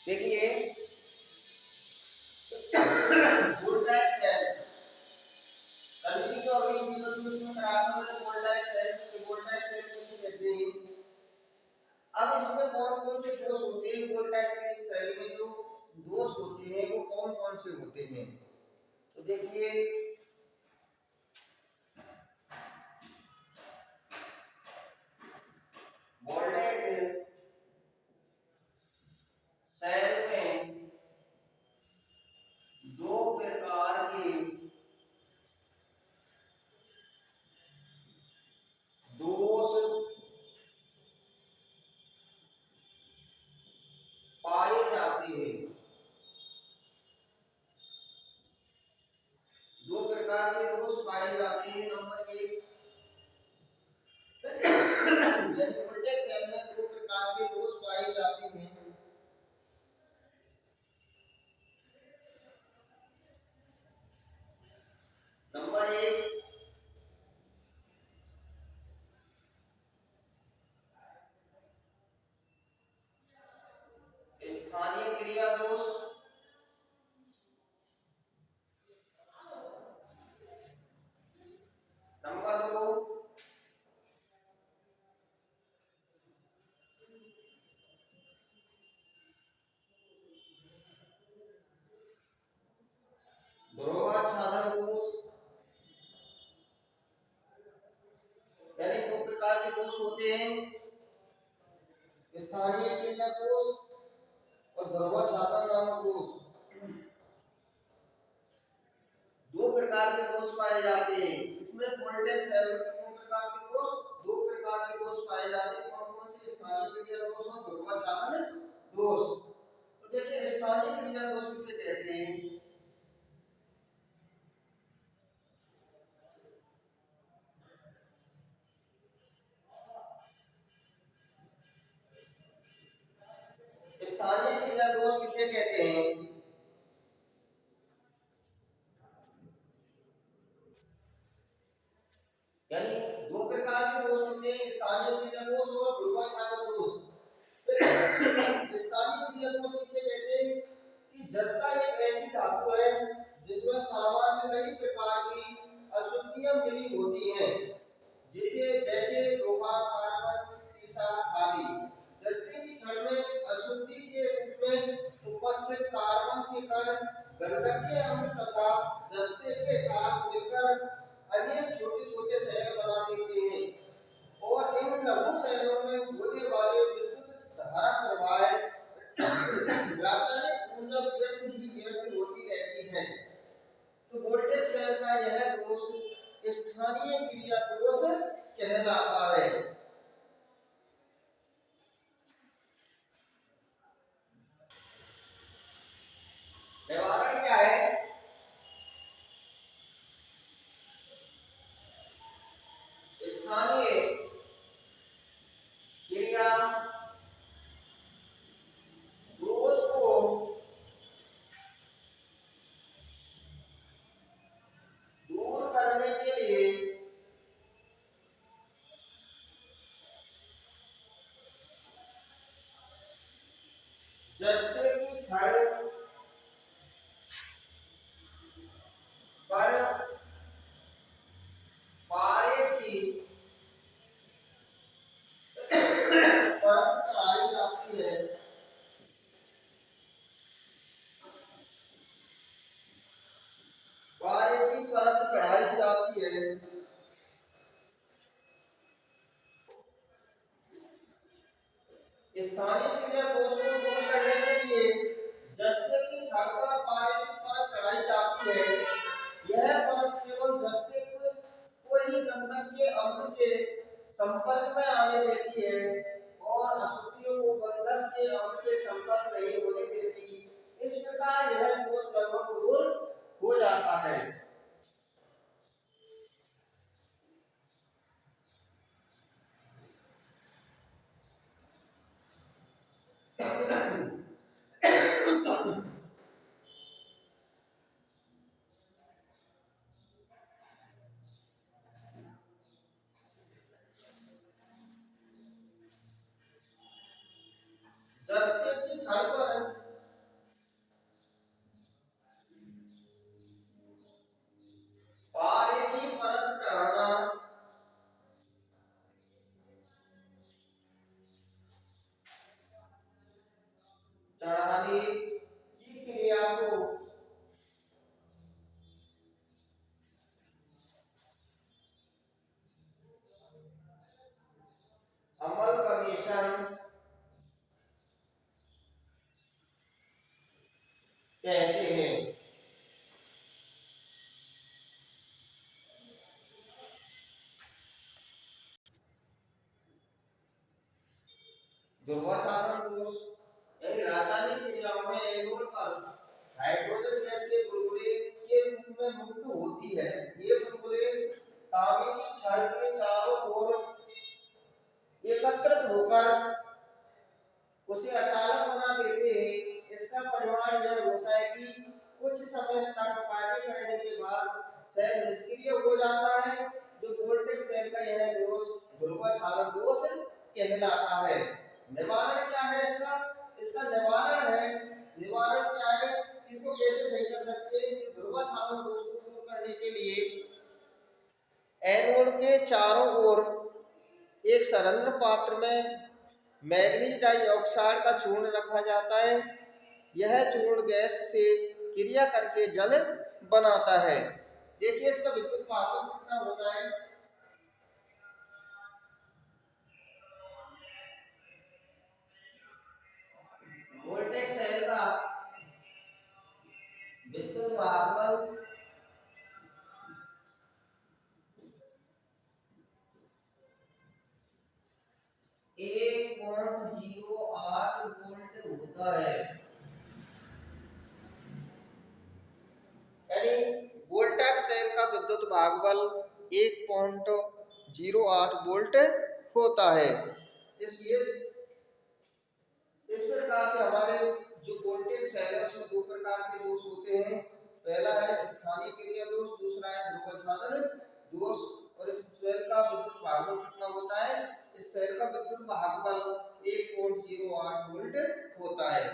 देखिए voltage cell कभी तो अभी उसमें खराब हो वोल्टेज सेल को कहते हैं। अब इसमें कौन कौन से दोष होते हैं वोल्टेज के सेल में? जो दोष होते हैं वो कौन कौन से होते हैं? तो देखिए वोल्टेज सेल में दो प्रकार के दोष पाए जाते हैं। दो प्रकार के दोष पाए जाते हैं। नंबर एक यानी वोल्टेज सेल में दो प्रकार के दोष पाए जाते हैं। नंबर एक स्थानीय क्रिया दोष। नंबर दो ध्रुवाच्छादन दोष। यानी दो प्रकार के दोष होते हैं, स्थानीय क्रिया दोष और ध्रुवाच्छादन नामक दोष। दो प्रकार के दोष पाए जाते हैं। इसमें वोल्टेज सेल में दो प्रकार के दोष पाए जाते हैं। कौन कौन से? स्थानीय क्रिया दोष और ध्रुवाच्छादन दोष। तो देखिए स्थानीय क्रिया दोष किसे कहते हैं? स्थानीय क्रिया दोष किसे कहते हैं? यानी दो प्रकार के दोष होते हैं, स्थानीय क्रिया दोष और ध्रुवाच्छादन दोष। स्थानीय क्रिया दोष किसे कहते हैं? कि जस्ता एक ऐसी धातु है जिसमें सामान्य कई प्रकार की अशुद्धियां मिली होती हैं, जैसे लोहा, कार्बन, सीसा आदि। जस्ते की क्षण में अशुद्धि के रूप में उपस्थित कार्बन के कण गंधकीय अम्ल तथा जस्ते के साथ मिलकर अनेक छोटे छोटे शहर बना देते हैं और इन लघु शहरों में होने वाले विद्युत धारा प्रवाह रासायनिक ऊर्जा व्यर्थ होती रहती है। तो वोल्टेज सेल का यह दोष स्थानीय क्रिया दोष कहलाता है। निवारण क्या है? स्थानीय क्रिया दोष को दूर करने के लिए जस्ते की क्षण पर पारे की परत चढ़ाई जाती है। पारे की परत चढ़ाई जाती है। स्थानीय क्रिया दोष को दूर करने के लिए जस्ते की क्षण पर पारे की परत चढ़ाई जाती है। यह परत केवल जस्ते को ही गंधकीय अम्ल के संपर्क में आने देती है और अशुद्धियों को गंधकीय अम्ल से संपर्क नहीं होने देती। इस प्रकार यह दोष लगभग दूर हो जाता है। जस्ते की क्षण पर कहते हैं। ध्रुवसाधन दोष यानी रासायनिक क्रियाओं में एनोड पर हाइड्रोजन गैस के बुलबुले के रूप में मुक्त होती है। ये बुलबुले तांबे की छड़ के चारों ओर एकत्रित होकर उसे अचालक बना देते हैं। इसका परिणाम यह होता है कि कुछ समय तक कार्य करने के बाद सेल निष्क्रिय हो जाता है। जो वोल्टेज सेल का यह दोष ध्रुवसाधन दोष कहलाता है। निवारण क्या है इसका? इसका निवारण क्या है? इसको कैसे सही कर सकते हैं? ध्रुवसाधन दोष को दूर करने के लिए एनोड के चारों ओर एक सरंध्र पात्र में मैग्नीज डाइऑक्साइड का चूर्ण रखा जाता है। यह चूर्ण गैस से क्रिया करके जल बनाता है। देखिए इसका विद्युत वाहक कितना होता है। वोल्टेज सेल का विद्युत वाहक 1.08 वोल्ट होता है। यानी वोल्टेज सेल का विद्युत भागबल 1.08 वोल्ट होता है। इसलिए इस प्रकार से हमारे जो वोल्टेज सेल है उसमें दो प्रकार के दोष होते हैं। पहला है स्थानीय क्रिया दोष, दूसरा है ध्रुवसाधन दोष। और इस सेल का विद्युत भागबल कितना होता है? इस सेल का विद्युत भागबल 1.08 वोल्ट होता है।